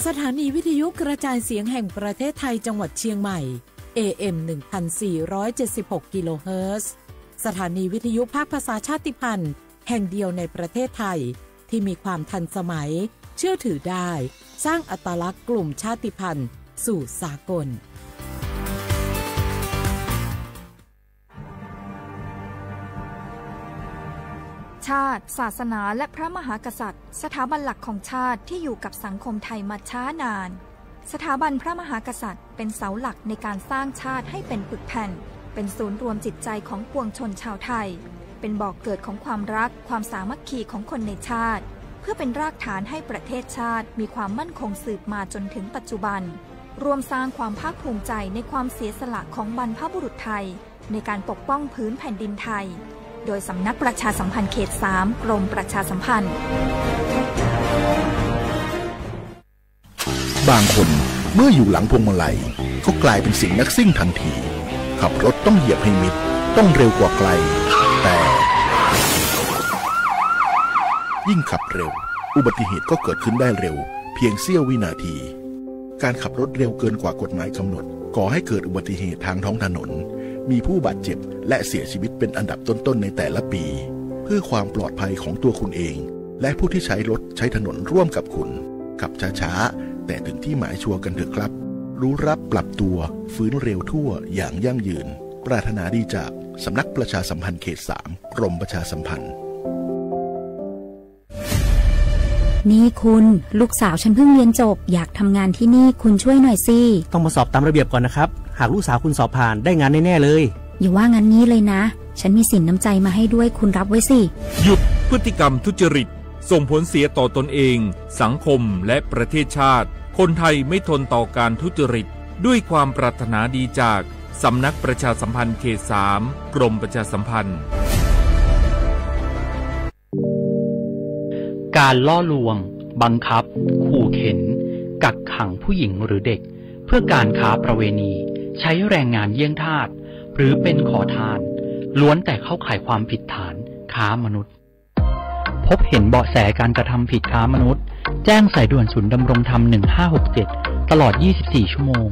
สถานีวิทยุกระจายเสียงแห่งประเทศไทยจังหวัดเชียงใหม่ AM 1476 กิโลเฮิรตซ์สถานีวิทยุภาคภาษาชาติพันธุ์แห่งเดียวในประเทศไทยที่มีความทันสมัยเชื่อถือได้สร้างอัตลักษณ์กลุ่มชาติพันธุ์สู่สากลชาติศาสนาและพระมหากษัตริย์สถาบันหลักของชาติที่อยู่กับสังคมไทยมาช้านานสถาบันพระมหากษัตริย์เป็นเสาหลักในการสร้างชาติให้เป็นปึกแผ่นเป็นศูนย์รวมจิตใจของปวงชนชาวไทยเป็นบ่อกเกิดของความรักความสามัคคีของคนในชาติเพื่อเป็นรากฐานให้ประเทศชาติมีความมั่นคงสืบมาจนถึงปัจจุบันรวมสร้างความภาคภูมิใจในความเสียสละของบรรพบุรุษไทยในการปกป้องพื้นแผ่นดินไทยโดยสำนักประชาสัมพันธ์เขต 3 กรมประชาสัมพันธ์บางคนเมื่ออยู่หลังพวงมาลัยก็กลายเป็นสิ่งนักซิ่งทันทีขับรถต้องเหยียบให้มิดต้องเร็วกว่าไกลแต่ยิ่งขับเร็วอุบัติเหตุก็เกิดขึ้นได้เร็วเพียงเสี้ยววินาทีการขับรถเร็วเกินกว่ากฎหมายกำหนดก่อให้เกิดอุบัติเหตุทางท้องถนนมีผู้บาดเจ็บและเสียชีวิตเป็นอันดับต้นๆในแต่ละปีเพื่อความปลอดภัยของตัวคุณเองและผู้ที่ใช้รถใช้ถนนร่วมกับคุณขับช้าๆแต่ถึงที่หมายชัวร์กันเถอะครับรู้รับปรับตัวฟื้นเร็วทั่วอย่างยั่งยืนปรารถนาดีจากสำนักประชาสัมพันธ์เขต 3 กรมประชาสัมพันธ์นี่คุณลูกสาวฉันเพิ่งเรียนจบอยากทำงานที่นี่คุณช่วยหน่อยสิต้องมาสอบตามระเบียบก่อนนะครับหากลูกสาวคุณสอบผ่านได้งานแน่ๆเลยอย่าว่างั้นนี้เลยนะฉันมีสินน้ำใจมาให้ด้วยคุณรับไว้สิหยุดพฤติกรรมทุจริตส่งผลเสียต่อตนเองสังคมและประเทศชาติคนไทยไม่ทนต่อการทุจริตด้วยความปรารถนาดีจากสำนักประชาสัมพันธ์เขต 3 กรมประชาสัมพันธ์การล่อลวงบังคับขู่เข็นกักขังผู้หญิงหรือเด็กเพื่อการค้าประเวณีใช้แรงงานเยี่ยงทาสหรือเป็นขอทานล้วนแต่เข้าข่ายความผิดฐานค้ามนุษย์พบเห็นเบาะแสการกระทำผิดค้ามนุษย์แจ้งสายด่วนศูนย์ดำรงธรรม1567ตลอด24ชั่วโมง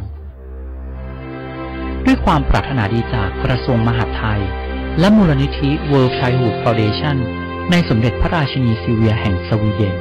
ด้วยความปรารถนาดีจากกระทรวงมหาดไทยและมูลนิธิ World Childhood Foundation ในสมเด็จพระราชินีซิลเวียแห่งสวีเดน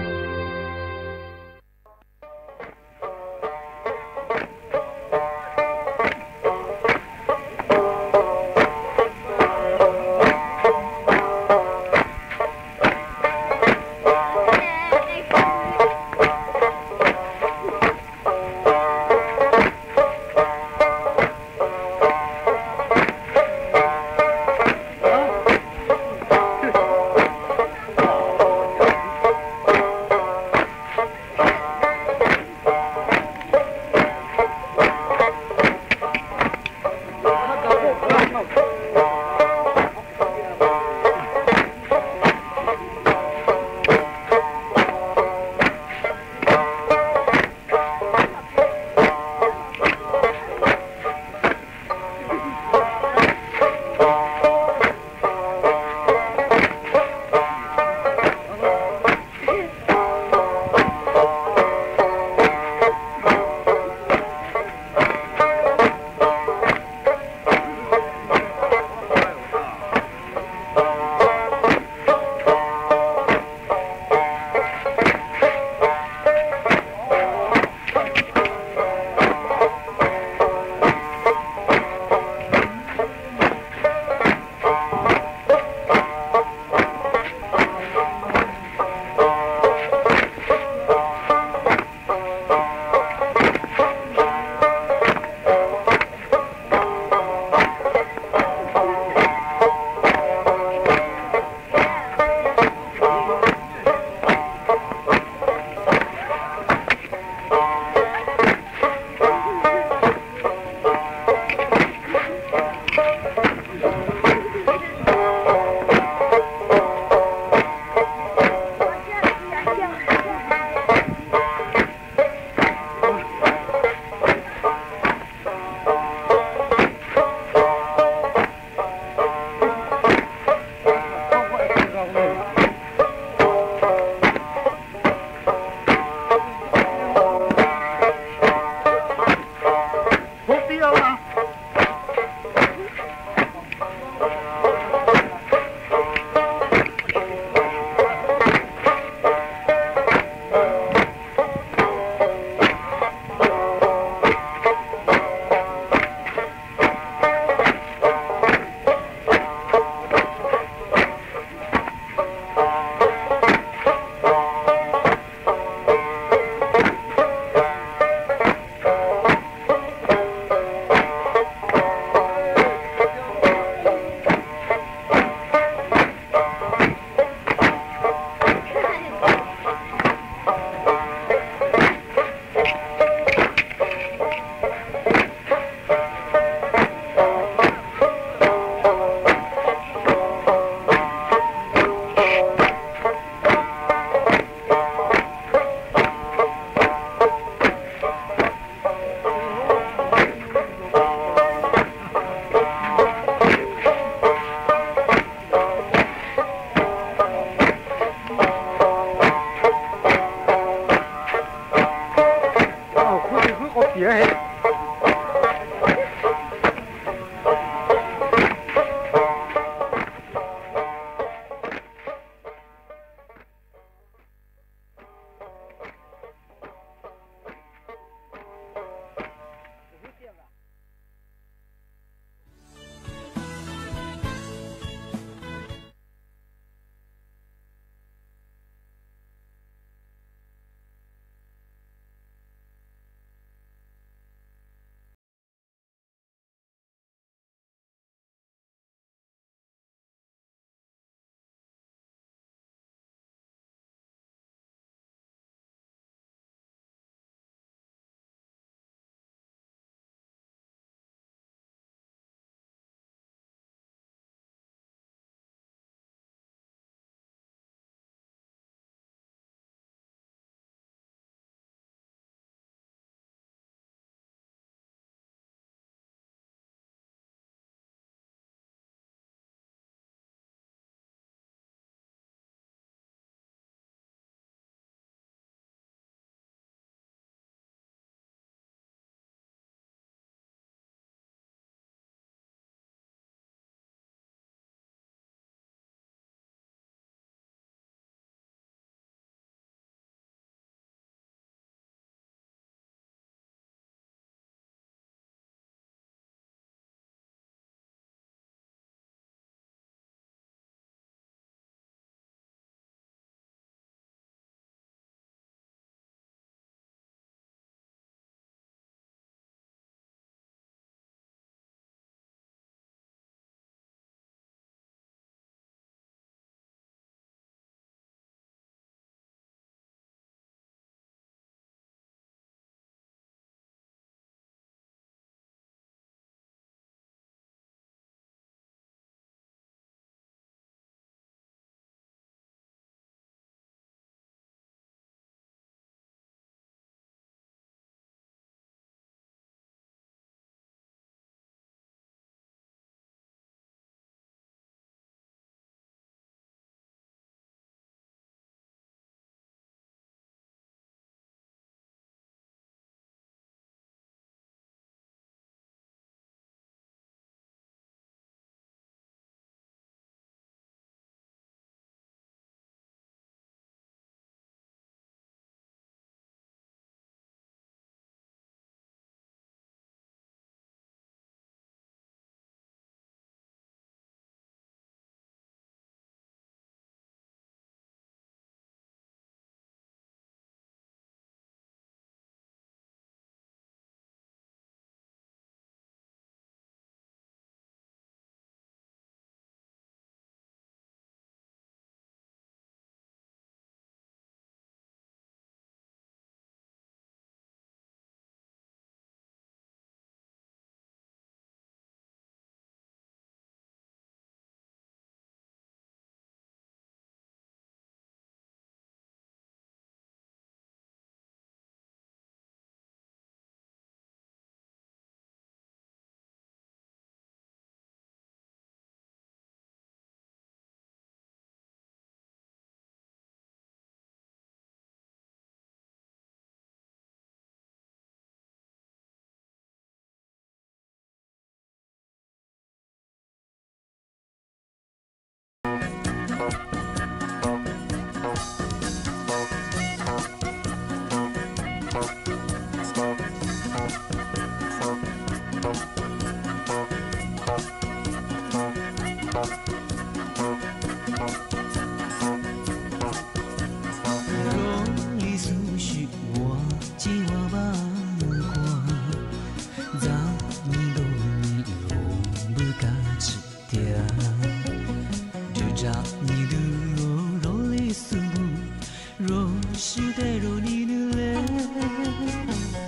대로 니늘래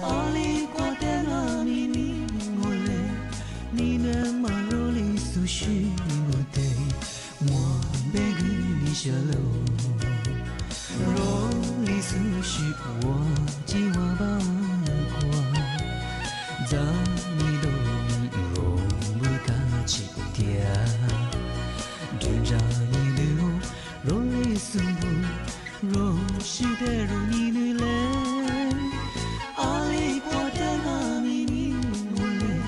알리 과대나 미니 몰래 니는 말로리 수시 못해 뭐 배그 니셔로 로리 수시 워 지와 바과 자니도 니로 무가치 띠아 된자니 르오 로리 숨부 로시대로 니늘래 알리 과대나 미니 몰래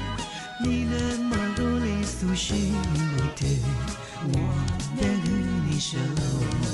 니는 말로리 수시 못해 뭐 배그 니셔로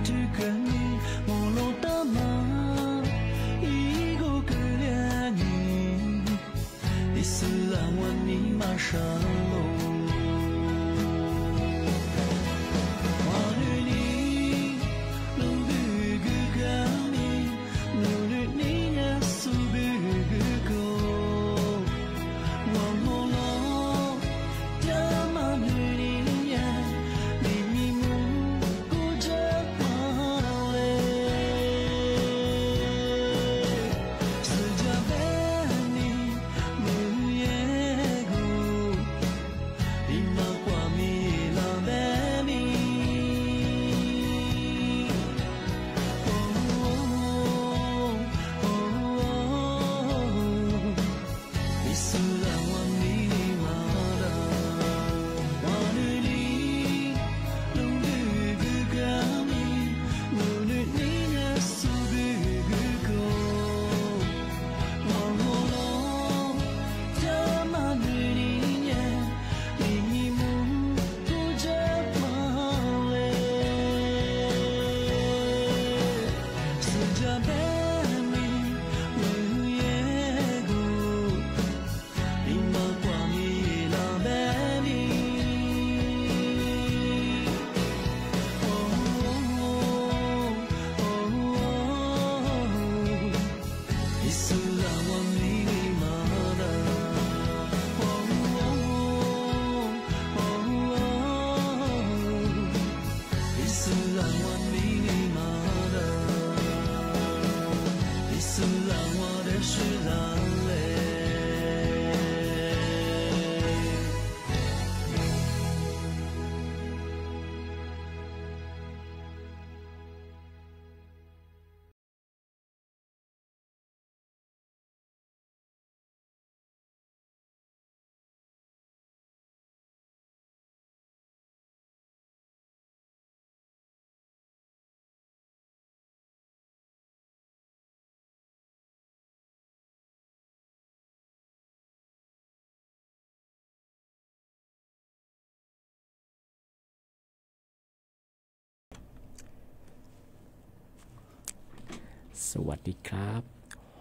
tu cần một lô ta mà ý cô cứ đen đi sự là quan ní mà sao lô hoa lưỡi ní lâu bự cứ cao ní lâu lưỡi ní nhá su bự cứ cô hoàng hồ lo cha mà lưỡi ní nhá đi mi mu cô chết mà đâu lệ sự cha bé ní mưa ye cô đi mà qua mi là bé mi đi sự là hoa mi mà đã hoa lưỡi ní lâu bự cứ cao mi lâu lưỡi ní nhá su bự cứ cô hoàng hồ lo cha mà lưỡi ní nhá đi mi mu cô chết mà lệ sự cha bé mi mưa ye cô đi mà qua mi là bé mi đi sự là hoa mi mà đã đi sự là hoa mi mà đã đi sự là hoa để sự là lệสวัสดีครับ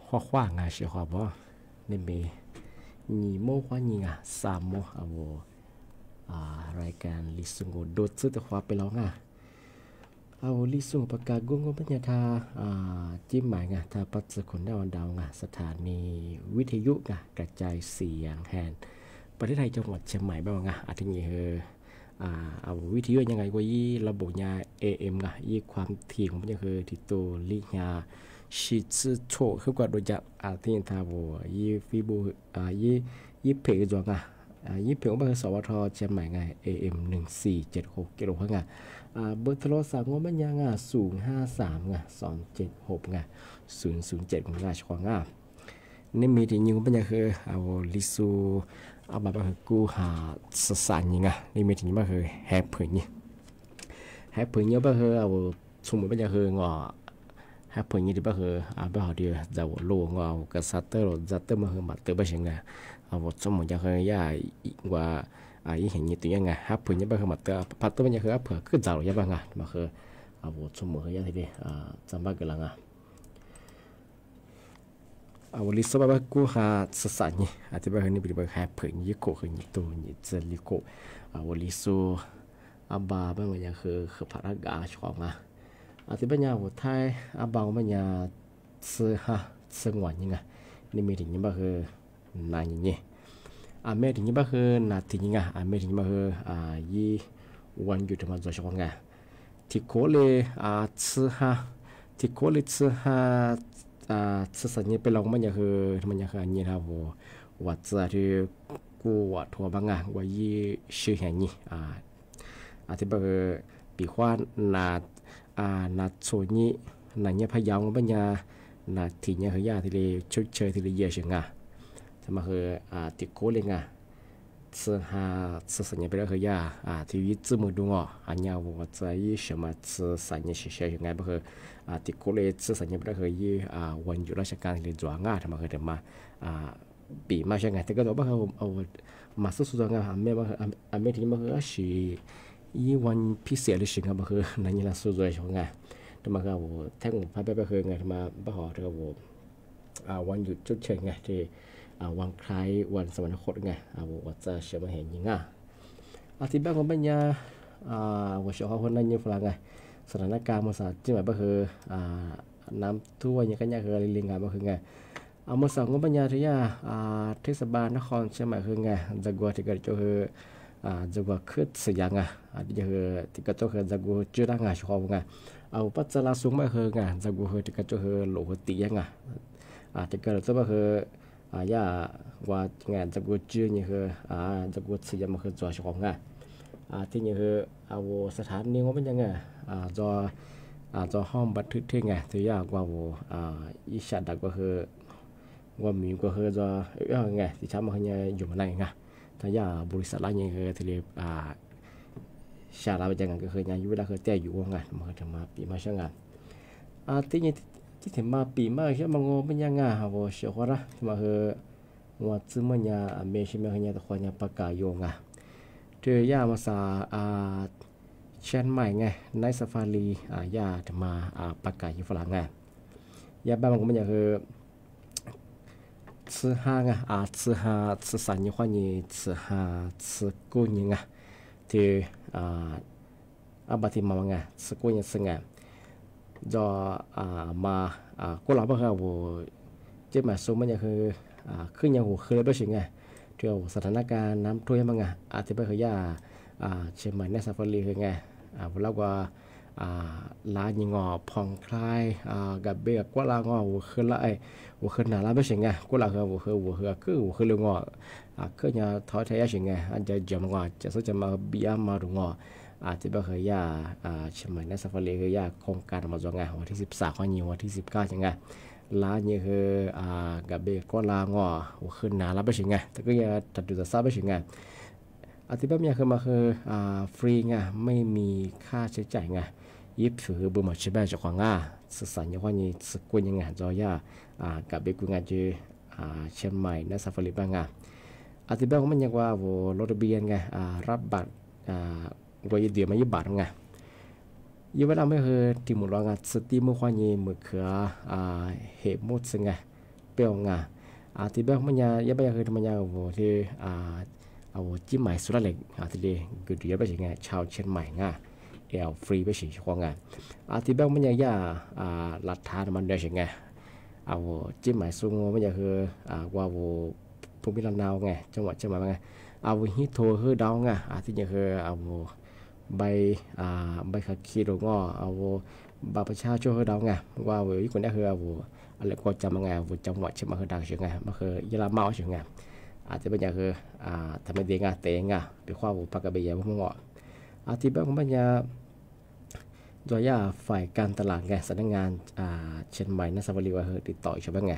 ข้อขว้างงาเชียวครับว่านี่มีညီโมขว้าညီงาสามโมเอารายการลิซุงโดดซื้อแต่ขวาไปแล้วงาเอาลิซุงประกาศกงปัญญาทาจิ้มหมายงาทาปัจจุบันดาวดาวงาสถานีวิทยุงากระจายเสียงแห่งประเทศไทยจังหวัดเชียงใหม่บ้างงาอาทิตย์นี้เอาวิทยุยังไงว่ายี่ระบบยา AM งะยี่ความถี่ของมันคือที่ตัวลิยาชิซึโชคือกว่าโดยจะที่ทาวยี่ฟีบูยี่เพจวงะยี่เพจของสวทเชียงใหม่ไง AM 1476กิโลเฮิรตซ์เบอร์โทรศัพท์ของมันยัง053276 007ช่องนี่มีที่ยิงของมันคือเอาลิซูเอาแบบว่ากูหาสสารยังไงนี่มีถึงแบบคือแฮปปี้เนี่ยแฮปปี้เนี่ยแบบคือเอาสมมติแบบคืองอแฮปปี้เนี่ยที่แบบคือแบบเขาเดียวจะว่าโลงเอากษัตริย์หรือจัตเตอร์มาคือมาเตอร์แบบยังไงเอาสมมติแบบคือย่าว่าอีเห็นยี่ตัวยังไงแฮปปี้เนี่ยแบบคือมาเตอร์พัตเตอร์แบบคือเผื่อคือจะหรือยังไงมาคือเอาสมมติคือย่าที่เดียวจำบ้างกันละไงเอาลิสต์แบบกูหาสสารนี่อาจจะแบบนี้เป็นแบบแฮปปี้ยี่โก้คือยี่ตัวยี่เจลิโก้เอาลิสต์บาแบบมันยังคือพนักงานช่องอาจจะเป็นอย่างไทยบางมันยังซื้อหวานยังไงนี่มีถึงยี่แบบคือนานอย่างนี้เมื่อถึงยี่แบบคือนาทียังไงเมื่อถึงยี่แบบคือยี่วันหยุดมาจะช่องไงที่โคเลยที่โคเลยสสารนี้ไปลองมันยังคืออันนี้ครับว่าจะที่กูว่าทัวร์บางงานว่ายี่ชื่อแห่งนี้อาจจะแบบปีขวานนาโซนี้นาเนี่ยพยายามมันยังนาทีเนี่ยคือยาที่เลยชุดเชยที่เลยเยอะเชียงทำมาคือติดโคเลยสสารนี้ไปแล้วคือยาที่วิจิตรมือดูงอันนี้ว่าจะยี่什么สสารนี้เฉยๆยังไงแบบคือติดโคเลยสสารนี้ไปแล้วคือยี่วันหยุดราชการที่เลยจ้างทำมาคือเดี๋ยวมาปีมาใช่ไงแต่ก็บอกว่าเอามาสู้ๆงานเมื่อที่มาคือชี อีวันพิเศษหรือสิ่งครับคือนั่นนี่ละสู้ด้วยช่วงไงทำไมครับผมแท่งพายไปคือไงทำไมบ้าหอเธอผมวันหยุดจุดเชิงไงที่วันคล้ายวันสวรรคตไงผมจะเชื่อมาเห็นยังไงที่บ้านผมเป็นยาว่าชาวคนนั้นยังฝรั่งไงสถานการณ์ภาษาจีนแบบคือน้ำท่วมยังกันยังคือลิงงานแบบคือไงเมื่อสองก็เป็นยาที่เทศบาลนครเชียงใหม่คือไงจักรวาลที่เกิดจะคือจักรวาลขึ้นสียังไงที่คือที่ก็จะคือจักรวาลจุดงานชอบไงปัจจัยละสูงไม่คือไงจักรวาลที่ก็จะคือหลวงตียังไงที่เกิดจะคือยาว่าไงจักรวาลจุดนี่คือจักรวาลสียังมาคือตัวชอบไงที่นี่คือสถานีว่าเป็นยังไงจอห้องบันทึกที่ไงที่ยากว่าอีชาดักก็คือว่ามีก็คือจะไงที่ช้ามาคืออยู่มาไหนไงถ้ายาบริษัทอะไรเงี้ยคือที่เรียกชาลาเป็นยังไงก็คืออยู่เวลาคือแต่อยู่ว่าไงมาถึงมาปีมาช่างงานที่นี่ที่ถึงมาปีมาใช่มังโง่เป็นยังไงว่าเชื่อว่าละที่มาคือว่าซึมันยาเมชิมาคือตะคอยปากกาโยงเธอย่ามาซาเชียงใหม่ไงในซาฟารีย่าจะมาปากกาอยู่ฝรั่งไงย่าบ้านมันก็มันคือ吃哈啊吃哈吃啥你话你吃哈吃过年啊ที่บางทีมาไง吃过年吃ไงจะมาก็เราบอกว่าเจ้าหมาสูงมันคือขึ้นยังหัวคืออะไรบ้างไงเที่ยวสถานการณ์น้ำท่วมมั้งที่ไปคือย่าเชียงใหม่ในซาฟารีคือไงแล้วก็ลายิงพองคลายกับเบียกว่าลางหัวคือละหัวคือหนาละไม่ใช่ไงก็ลาคือหัวคือเรื่องคือเนี่ยท้อแท้ใช่ไงอันจะจำจะสุดจะมาเบียมาดูที่ไปคือย่าเชียงใหม่ในซาฟารีคือย่าโครงการมาจองไงวันที่13ข้อนี้วันที่19ใช่ไงลาเนี่ยคือกับเบียกว่าลางหัวคือหนาละไม่ใช่ไงแต่ก็ยังตัดดูจะทราบไม่ใช่ไงที่แบบนี้คือมาคือฟรีไงไม่มีค่าใช้จ่ายไงยิบถือบุญมาใช้แบบจากของสื่อสารอย่างว่านี่สกุลยังไงจอย่ากับเบกุงานจีเชียงใหม่ในซาฟารีบ้างที่แบบมันยังว่ารถเบียนไงรับบัตรก็ยืดเดียวมายืดบัตรไงยี่เวลาไม่คือที่หมู่เราไงสตีมือควานี่มือเขือเหตุมุดซึ่งไงเปรี้ยวไงที่แบบมันยังยี่แบบคือทำไมยังที่จิ้มใหม่สุดละเล็กที่เดียกูเดียไปใช่ไงชาวเชียงใหม่ไงฟรีไปใช่ช่วงไงที่แบบมันยังลัดทานมันได้ใช่ไงจิ้มใหม่สูงมันยังคือว่าภูมิลำเนาไงจังหวัดเชียงใหม่ไงฮิตโทคือดาวไงที่ยังคือใบขับขี่รถบัตรประชาชนคือดาวไงว่าญี่ปุ่นได้คืออะไรก็จำไงจังหวัดเชียงใหม่คือดังใช่ไงมันคือยะลาเมาใช่ไงที่เป็นอย่างคือทำให้เด็กเตะไงเป็นความปากกาเบียพวกมันที่แบบมันจะโดยฝ่ายการตลาดไงสำนักงานเชียงใหม่นักสวัสดิ์ว่าติดต่อใช่ไหมไง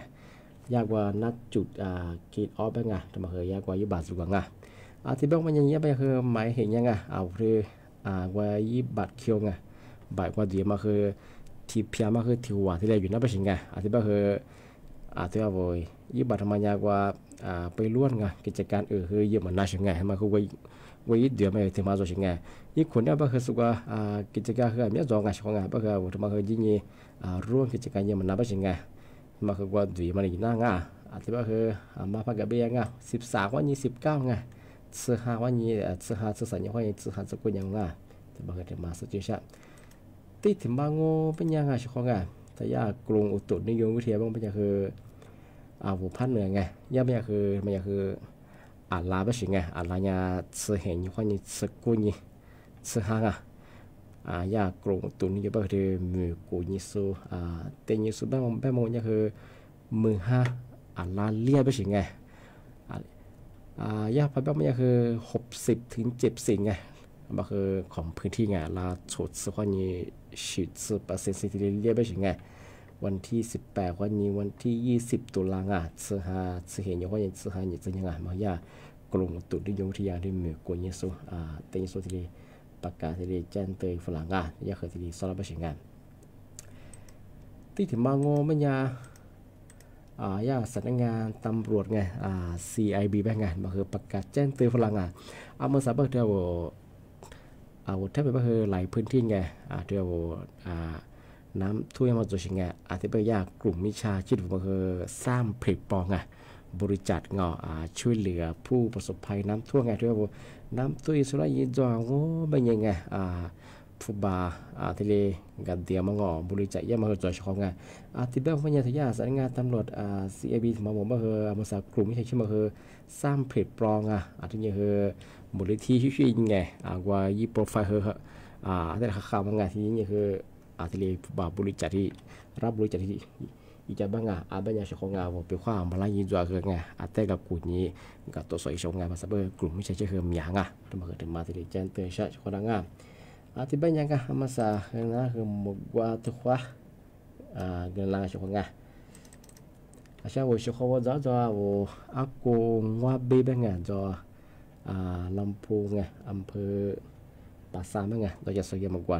ยากกว่านัดจุดกีดออฟไงทำไมยากกว่ายี่บาทสุกไงที่แบบมันยังเงี้ยไปคือหมายเห็นยังไงคือว่ายี่บาทเคียวไงบาทกว่าเดียวมาคือที่เพียมาคือที่หัวที่เราอยู่นั่นเป็นยังไงที่แบบคือที่ว่ายี่บาททำไมยากกว่าไปล้วนไงกิจการคือเยอะมันน่าใช่ไงมาคือว่ายี่เดียวไม่ถึงมาจใช่ไงยี่คนเนี่ยก็คือสุกว่ากิจการคือไม่จองไงใช่ไงก็คือทำไมคือยิ่งร่วมกิจการเยอะมันน่าเป็นยังไงมาคือว่าดีมันอีกหน้าไงที่ว่าคือมาพักกับเบี้ยไง13วันนี้19ไง15วันนี้15 13วันนี้15สกุลยังไงที่ว่าคือมาสุดยอดที่ถึงบางโง่เป็นยังไงใช่ไงแต่ยากกรุงอุตุนิยมวิทยาบ้างเป็นยังคือหัวพันเหนือไงย่าไม่คือมันคือลาไปสิไงลาเนี่ยซื้อเห็นอยู่ข้อนี้สกุลนี้ซื้อห้างยากรุงตุนนี่ก็คือมือกูนิสูเตนิสูแบบโมเนี่ยคือมือ5ลาเลียไปสิไงยาพันแบบมันคือ60 ถึง 70ไงมันคือของพื้นที่ไงลาโฉดซื้อข้อนี้10%สิที่เลียไปสิไงวันที่18วันนี้วันที่20ตุลาคมซื้อเห็นอย่างว่าอย่างซื้อหาอย่างจะยังไงมาย่ากลุ่มตุนที่ยงที่ยาที่มือกวนยิสูเตยิสูที่ประกาศที่แจ้งเตยฝรั่งย่าเคยที่สอบไปเสียงานที่ถึงมาโง่ไม่ยาย่าสำนักงานตำรวจไงCIB แบบไงมาคือประกาศแจ้งเตยฝรั่งเมื่อสัปดาห์ที่ แทบไปว่าหลายพื้นที่ไงเดี๋ยวน้ำท่วมมาจนไงที่ไปยากกลุ่มมิชาชีพว่าสร้างผลิตปองไงบริจาคเงาช่วยเหลือผู้ประสบภัยน้ำท่วมไงที่ว่าน้ำท่วมสุดยิ่งจางโง่เป็นยังไงผู้บาทะเลกันเดียวมางอบริจาคเยอะมาจอยช่องไงที่แบบว่าทยาสายงานตำรวจCIB มาบอกว่ามาจากกลุ่มมิชาชีพมาสร้างผลิตปองที่นี่บริที่ช่วยยังไงว่ายี่โปรไฟล์แต่ข่าวบางงานที่นี่ทะเลผู้บาบริจาคที่รับบริจาคที่อีจะบ้างบ้านยาชของงานว่าเป็นความมาลายินจัวไงแต่กับกลุ่มนี้กับตัวสอยชงงานมาซับเบอร์กลุ่มไม่ใช่มีอย่างทำมาถึงมาที่เจนเตอร์ชาชของงานที่บ้านยังมาซาหมกว่าตัวขวาเงินลางชของงานใช่ว่าชของว่าจะอากูว่าเบี้ยงานจะลำพูไงอำเภอป่าซาไงเราจะสอยหมกว่า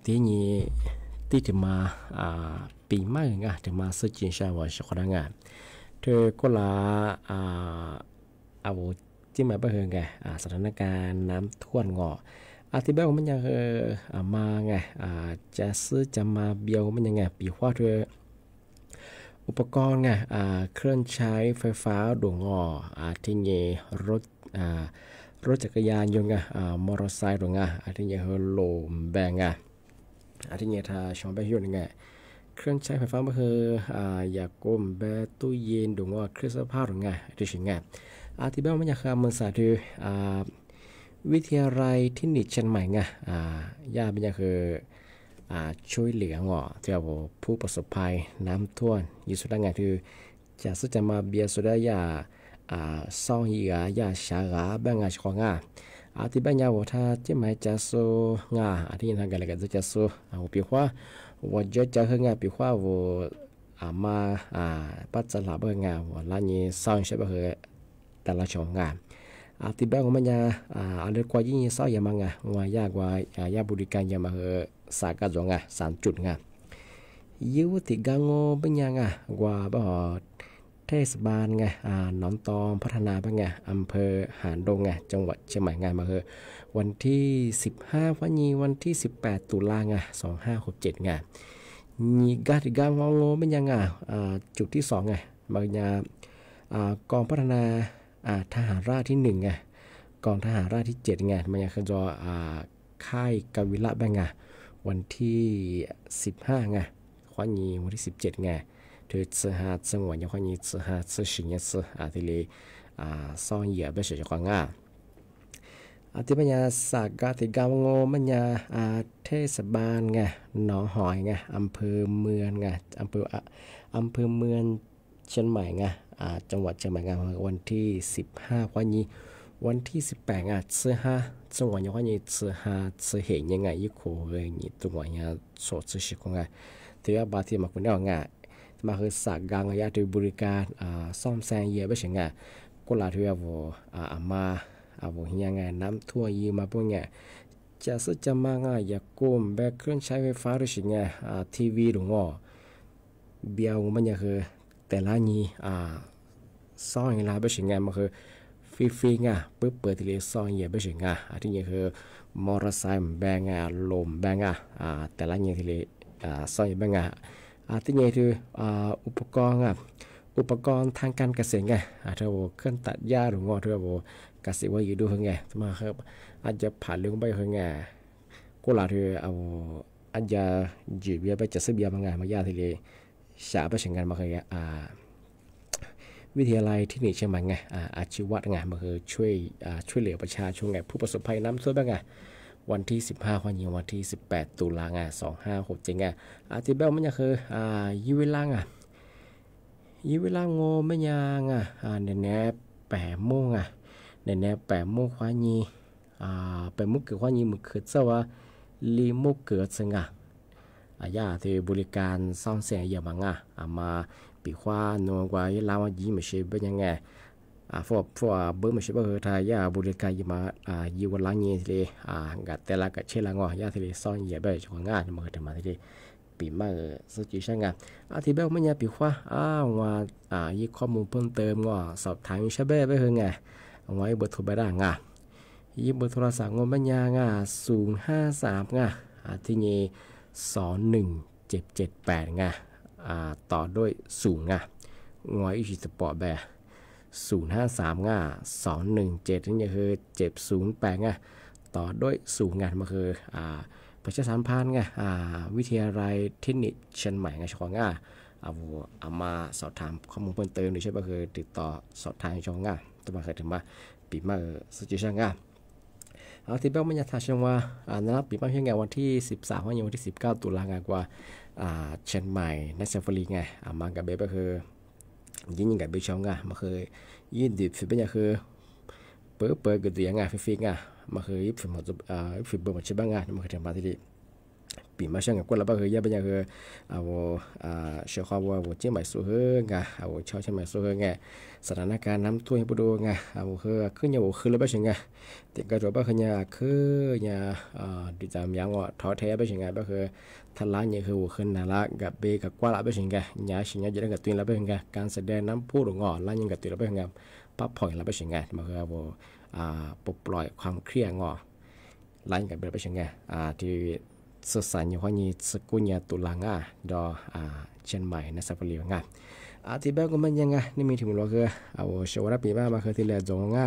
ที่นี้ที่จะมาปีใหม่ไงจะมาซื้อจินชาว่าชอบงานเธอก็ละเอาที่มาเพื่อไงสถานการณ์น้ำท่วมงอที่แบบมันยังมาไงจะซื้อจะมาเบียวมันยังไงปีว่าเธออุปกรณ์ไงเครื่องใช้ไฟฟ้าดวงที่นี้รถจักรยานยนต์ไงมอเตอร์ไซค์ดวงที่นี้โลมแบงที่นี้ถ้าชอบไปยุ่งไงเครื่องใช้ไฟฟ้าก็คืออยากก้มแบบตู้เย็นดวงเครื่องซักผ้าดวงที่สิ่งที่แบบมันยังมันสาธิตวิทยาลัยเทคนิคเชียงใหม่ไงย่าเป็นยังคือช่วยเหลือที่ว่าผู้ประสบภัยน้ำท่วมยิ่งสุดงานคือจะสุดจะมาเบียสุดยาซ่องยียาชาบ้างของที่บ้านยาวถ้าจะไม่จะสู้ที่ยังทางการเลยก็จะสู้ปีว่าว่าจะเฮงปีว่าว่ามาปัจจัยหลักเบงว่าล้านนี้ซ่องใช่ไหมคือแต่ละช่องที่บ้านของมันยังเรื่องกว่ายิ่งซ่อยยังมั้งว่ายากว่ายาบริการยังมาคือสากจง3 จุดยูติกังเป็นยังว่าบ่เทศบาลหนองตองพัฒนาบ้างอำเภอหานดงจังหวัดเชียงใหม่มาคือวันที่15วันนี้วันที่18ตุลา2567นี่กาติกังเป็นยังจุดที่2บางอย่างกองพัฒนาทหารราชที่1กองทหารราชที่7มันยังคือจะค่ายกวิระบ้างวันที่15วันนี้วันที่17ถือซื้อหาจังหวัดยังวันนี้ซื้อหาซื้อสิ่งนี้ซื้อที่เลยซ่อนเหยื่อไปเสียจากที่มันยังสากาติกาวมันยังเทศบาลหนองหอยอำเภอเมืองอำเภอเมืองเชียงใหม่จังหวัดเชียงใหม่วันที่15วันที่18ซื้อหาจังหวัดยังวันนี้ซื้อหาซื้อเห็นยังไงยี่โคเลยนี่ตัวยังสดซื้อสิ่งที่ว่าบางทีมาคนเดียวมาคือสากกางยาที่บริการซ่อมแซมเยอะไปเสียงก็ลาที่ว่ามายังน้ำท่วมยีมาพวกจะซื้อจะมาอยากก้มแบกเครื่องใช้ไฟฟ้าหรือสิ่งทีวีหรือเบียวมันยังคือแต่ละนี้ซ่อนอย่างไรไปเสียงมันคือฟรีปึ๊บเปิดทีเลยซ่อนเยอะไปเสียงที่นี่คือมอเตอร์ไซค์แบงลมแบงแต่ละนี้ทีเลยซ่อนเยอะแบงที่นี่คืออุปกรณ์ทางการเกษตรถ้าว่าเครื่องตัดหญ้าหรือถ้าว่าเกษตรว่าอยู่ดูมาครับอาจจะผ่านเรื่องไปก็ลาที่อาจจะจีบเบียไปจะซื้อเบียมามาหญ้าทีเลยสาไปเสียงมาวิทยาลัยเทคนิคเชียงใหม่อาชีวะมาคือช่วยเหลือประชาชนผู้ประสบภัยน้ำท่วมวันที่15วันนี้วันที่18ตุลา2567ที่แบบมันคือยี่เวลาไม่ยังในแนบ8 โมงในแนบ8 โมงควานี้8 โมงเกิดควานี้มันคือซะว่าลีโมเกิดซึ่งยาที่บริการซ่อมแซมอย่างมั้งมาปีขวานวกว่าลาวยี่ไม่ใช่เป็นยังไงพวกเบอร์ไม่ใช่เบอร์ทายาบริการยี่มายี่วันละเงี้ยทีกัดแต่ละกัดเชลังยาทีซ่อนเหยียบไปจากงานมาถึงมาทีปีมาสุดจีช่างที่เบลไม่ยาปีขวาว่ายี่ข้อมูลเพิ่มเติมสอบถามใช่เบ้ไปไงไว้เบอร์โทรไปได้ยี่เบอร์โทรศัพท์ไม่ยา053ที่นี่21778ต่อด้วย0งอยอีสปอร์ตแบบ053 217นี่คือ708ต่อด้วย0มาคือประชาสัมพันธ์วิทยาลัยเทคนิคเชียงใหม่ช่องเอามาสอบถามข้อมูลเพิ่มเติมหรือใช่ป่ะคือติดต่อสอบถามช่องตัวมาเคยถึงมาปีมาสุจิช่างที่เบลมันจะถามว่านับปีมาเพียงวันที่13วันที่19ตุลาคมกว่าเชียงใหม่นักซาฟารีมากับเบลก็คือยิ่งกับเบลช่องมาเคยยิ่งดิบฟิเป็นอย่างคือเปิดกระเดียงฟิมาเคยฟิบหมดฟิบเบอร์หมดใช่บ้างมาเคยถึงมาที่ ปีมาเช่นกับคนละบ้าเฮยาเป็นยังคือเอาเชื่อข้าวว่าเจ้าใหม่สู้เฮงเอาชาวเจ้าใหม่สู้เฮงสถานการณ์น้ำท่วมปุโดเอาเฮขึ้นยาขึ้นแล้วบ้าเช่นติดกระโดดบ้าเฮยาคือยาดิจามยังว่าท้อแท้บ้าเช่นบ้าเฮทลายเนี่ยคือขึ้นนาละกับเบกับกว่าละบ้าเช่นยาชิญญาจะได้กับตัวละบ้าเช่นการแสดงน้ำพุหลงอ่อนแล้วยังกับตัวละบ้าเช่นปั๊บผ่อยละบ้าเช่นมาคือปลดปล่อยความเครียดงอไล่กับเบลไปเช่นที่สื่อสารอยู่ข้อนี้สกุลยาตุลางดอเชียงใหม่ในสัปเหร่องที่เบลก็มันยังนี่มีถึงเราคือเอาเชวราปีบ้ามาคือที่เหลือจง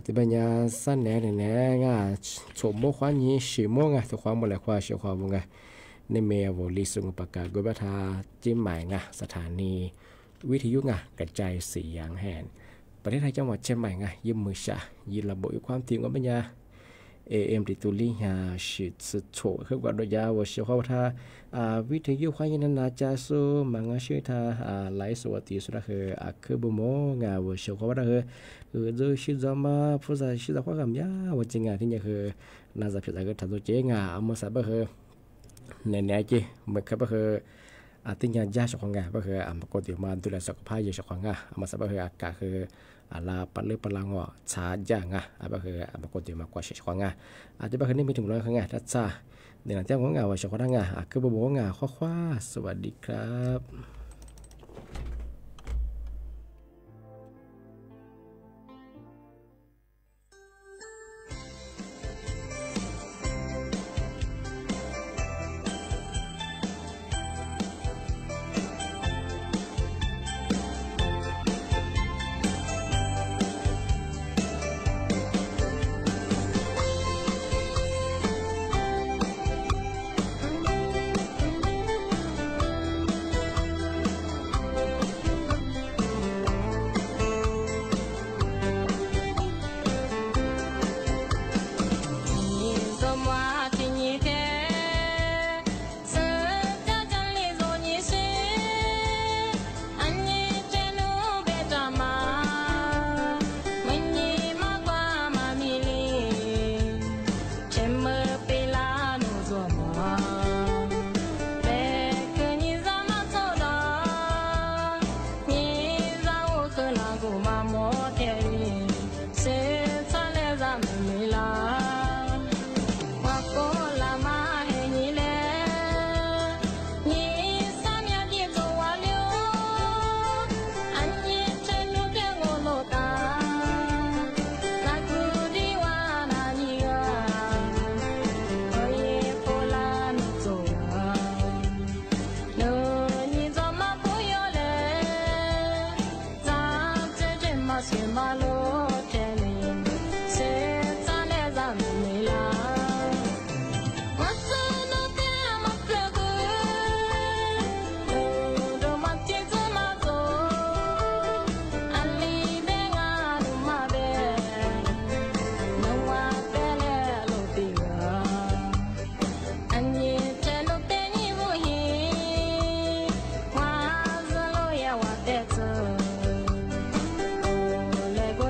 ที่เป็นยาสั้นแหน่แหน่ชมโมข้อนี้ชิโมตัวความหมดเลยความเชี่ยวความในเมียวลิสุงปากกากุบัตาจิ้มใหม่สถานีวิทยุกระจายเสียงแห่งประเทศไทยจังหวัดเชียงใหม่ยืมมือชายืนระบบความถี่ของปัญญาAM ติตุลีหาชิดสุดโฉคือว่าโดยยาวเชื่อว่าถ้าวิทยุความยินนาจาสูมังชื่อถ้าไลฟ์สวัสดีสุดคือบุโมว่าเชื่อว่าถ้าจะชื่อจอมาผู้ชายชื่อจะว่าคำยาว่าจริงที่นี่คือน่าจะผิดอะไรถ้าตัวเจ๊มาสับคือในนี้จีเมื่อครับคือที่ยาญาติของก็คือปกติมาดูแลสุขภาพอยู่ของมาสับคืออากาศคือลาปัดเลือดปัดลางชาจางก็คือปกติมากกว่าเฉยของอาจจะบางคนนี่มีถึงร้อยของทัศน์เดี๋ยวหลังจากของว่าเฉยของคือบุบข้อสวัสดีครับLego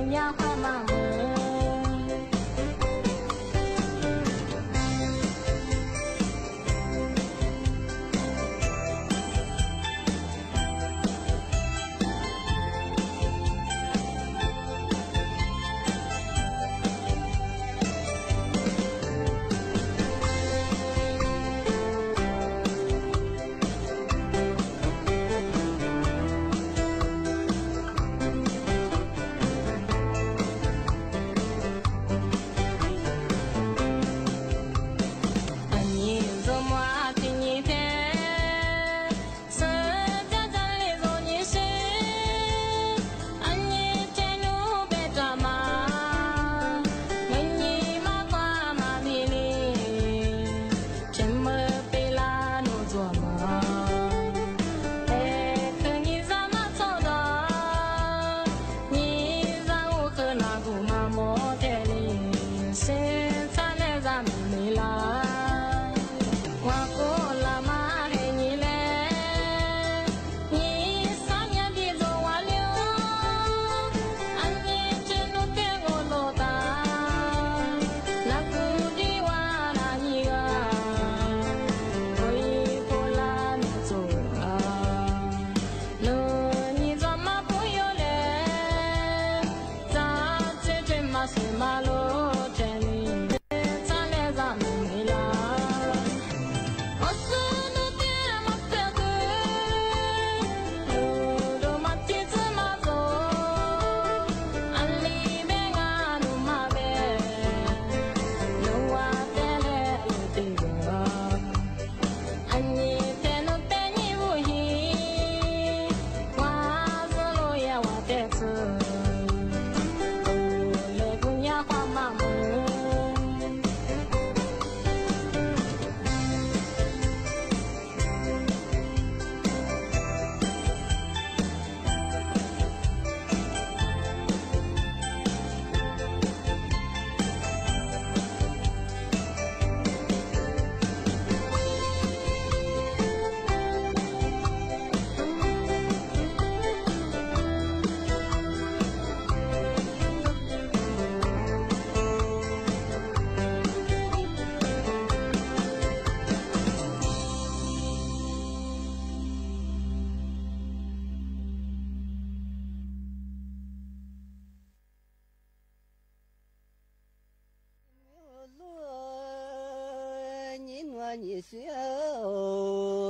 你小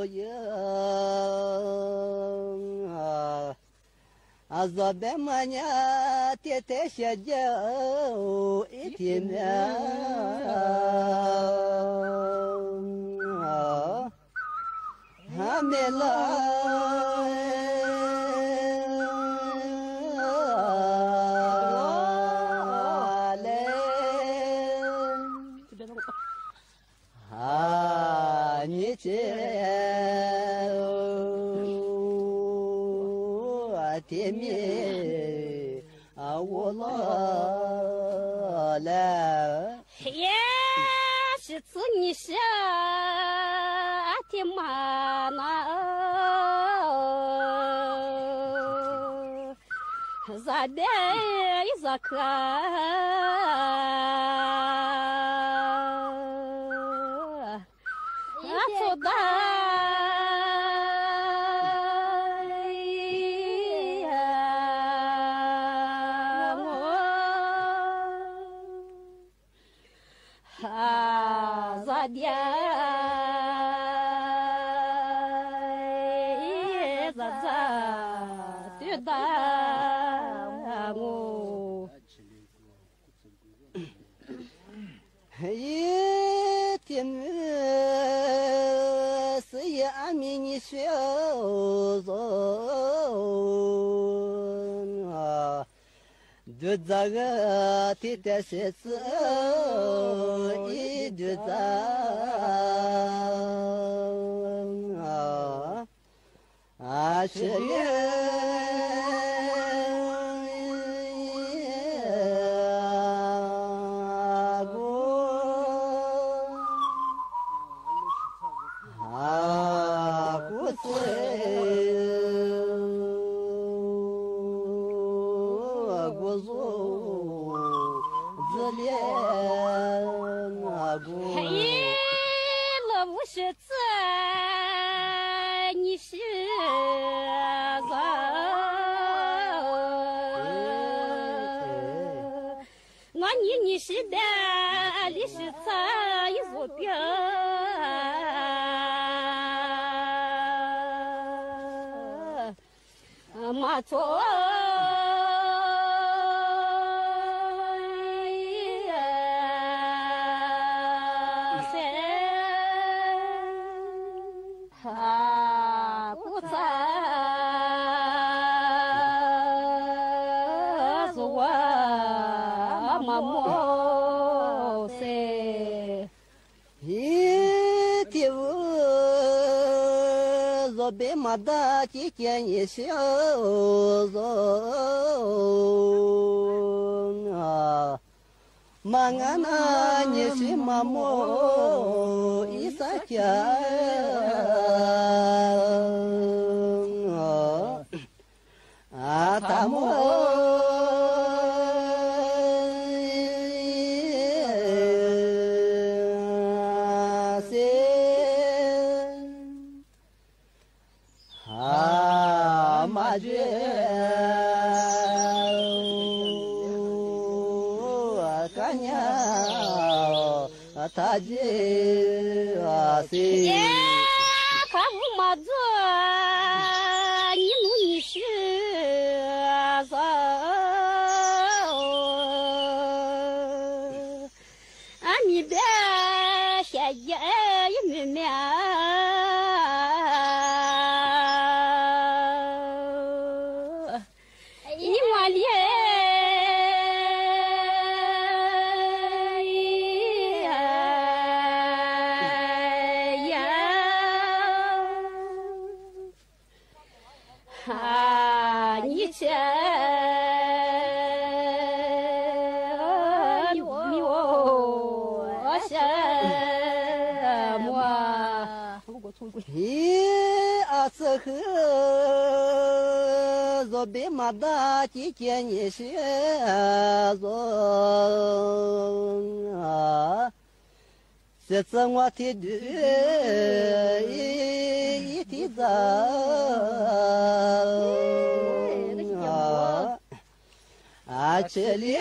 呀，昨白么呀，天天下脚一天面，还没来。你这天面我老了，也是自你是天嘛那，咋的咋看？做的我咋的咋对的我。一天是也阿弥你小子啊，就这个天天写字一就这啊是你是我你是的，你是咋一座标？马错。别马达几件一小子啊，马俺那你是马莫一撒家啊，大莫。马觉干娘他姐是看我马子你努你是啥你别下夜一面面这河若别马达几件你是做啊，这次我听的一提早啊这里。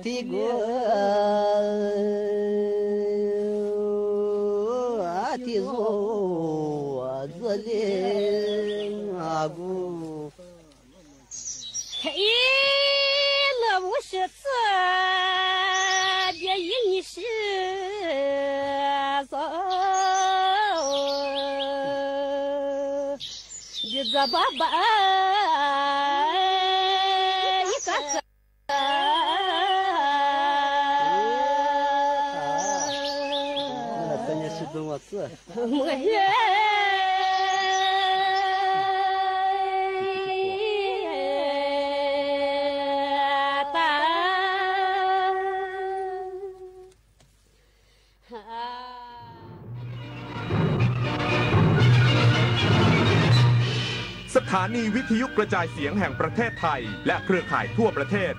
ที่กูที่โซจะเลี้ยงกู 嘿，那我是这别一你是走，你这爸爸一个个。那你是跟我吃？我也。สถานีวิทยุกระจายเสียงแห่งประเทศไทยและเครือข่ายทั่วประเทศ